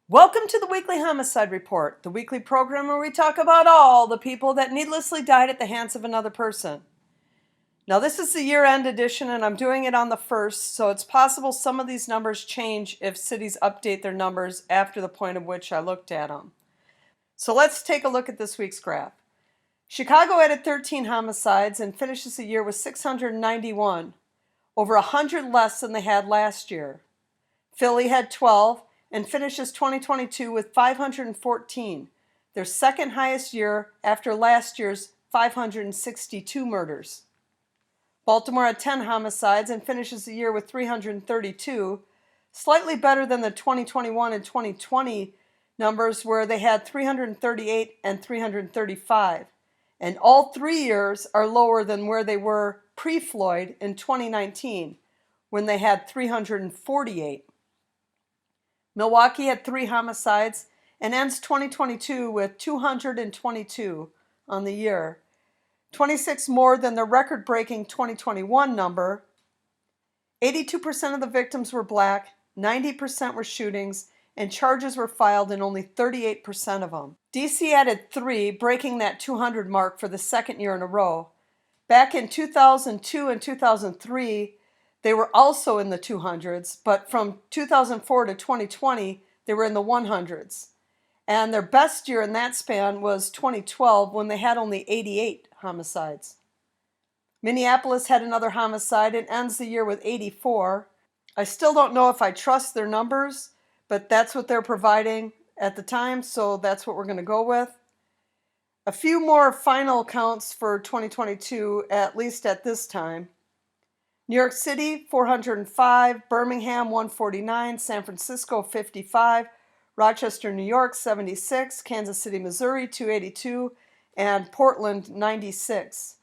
Welcome to the Weekly Homicide Report, the weekly program where we talk about all the people that needlessly died at the hands of another person. Now, this is the year-end edition, and I'm doing it on the 1st, so it's possible some of these numbers change if cities update their numbers after the point at which I looked at them. So let's take a look at this week's graph. Chicago added 13 homicides and finishes the year with 691, over 100 less than they had last year. Philly had 12 and finishes 2022 with 514, their second highest year after last year's 562 murders. Baltimore had 10 homicides and finishes the year with 332, slightly better than the 2021 and 2020 numbers where they had 338 and 335. And all 3 years are lower than where they were pre-Floyd in 2019, when they had 348. Milwaukee had 3 homicides and ends 2022 with 222 on the year, 26 more than the record-breaking 2021 number. 82% of the victims were black, 90% were shootings, and charges were filed in only 38% of them. DC added 3, breaking that 200 mark for the second year in a row. Back in 2002 and 2003, they were also in the 200s, but from 2004 to 2020, they were in the 100s. And their best year in that span was 2012, when they had only 88 homicides. Minneapolis had another homicide and ends the year with 84. I still don't know if I trust their numbers, but that's what they're providing at the time, so that's what we're going to go with. A few more final counts for 2022, at least at this time. New York City, 405, Birmingham, 149, San Francisco, 55, Rochester, New York, 76, Kansas City, Missouri, 282, and Portland, 96.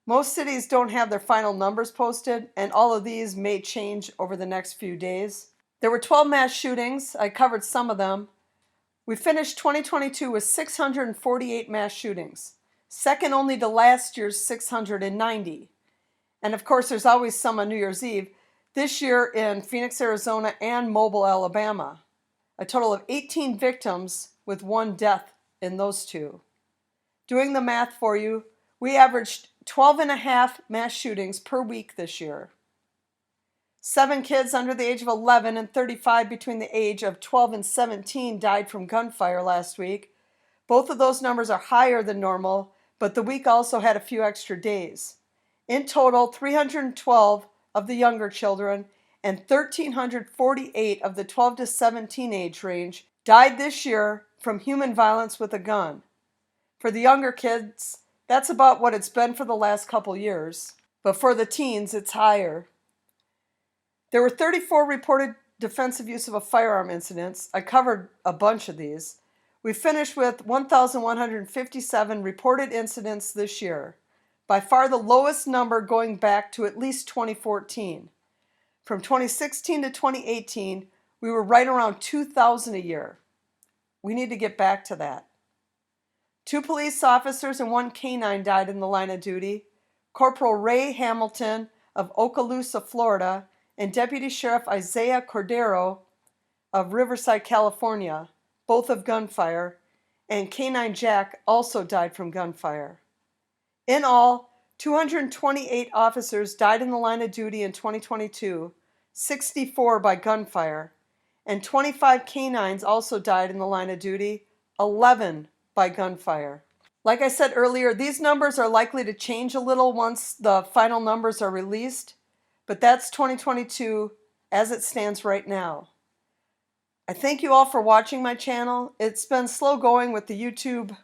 Most cities don't have their final numbers posted, and all of these may change over the next few days. There were 12 mass shootings. I covered some of them. We finished 2022 with 648 mass shootings, second only to last year's 690. And of course, there's always some on New Year's Eve. This year in Phoenix, Arizona, and Mobile, Alabama. A total of 18 victims with 1 death in those two. Doing the math for you, we averaged 12.5 mass shootings per week this year. 7 kids under the age of 11 and 35 between the age of 12 and 17 died from gunfire last week. Both of those numbers are higher than normal, but the week also had a few extra days. In total, 312 of the younger children and 1,348 of the 12 to 17 age range died this year from human violence with a gun. For the younger kids, that's about what it's been for the last couple years, but for the teens, it's higher. There were 34 reported defensive use of a firearm incidents. I covered a bunch of these. We finished with 1,157 reported incidents this year, by far the lowest number going back to at least 2014. From 2016 to 2018, we were right around 2,000 a year. We need to get back to that. 2 police officers and 1 canine died in the line of duty. Corporal Ray Hamilton of Okaloosa, Florida, and Deputy Sheriff Isaiah Cordero of Riverside, California, both of gunfire, and Canine Jack also died from gunfire. In all, 228 officers died in the line of duty in 2022, 64 by gunfire, and 25 canines also died in the line of duty, 11 by gunfire. Like I said earlier, these numbers are likely to change a little once the final numbers are released, but that's 2022 as it stands right now. I thank you all for watching my channel. It's been slow going with the YouTube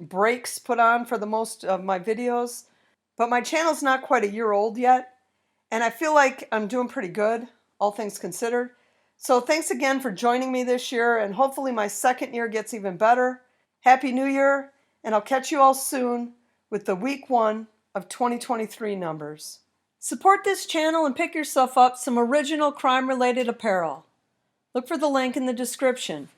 breaks put on for the most of my videos, but my channel's not quite a year old yet, and I feel like I'm doing pretty good, all things considered. So thanks again for joining me this year, and hopefully my second year gets even better. Happy New Year, and I'll catch you all soon with the week 1 of 2023 numbers. Support this channel and pick yourself up some original crime-related apparel. Look for the link in the description.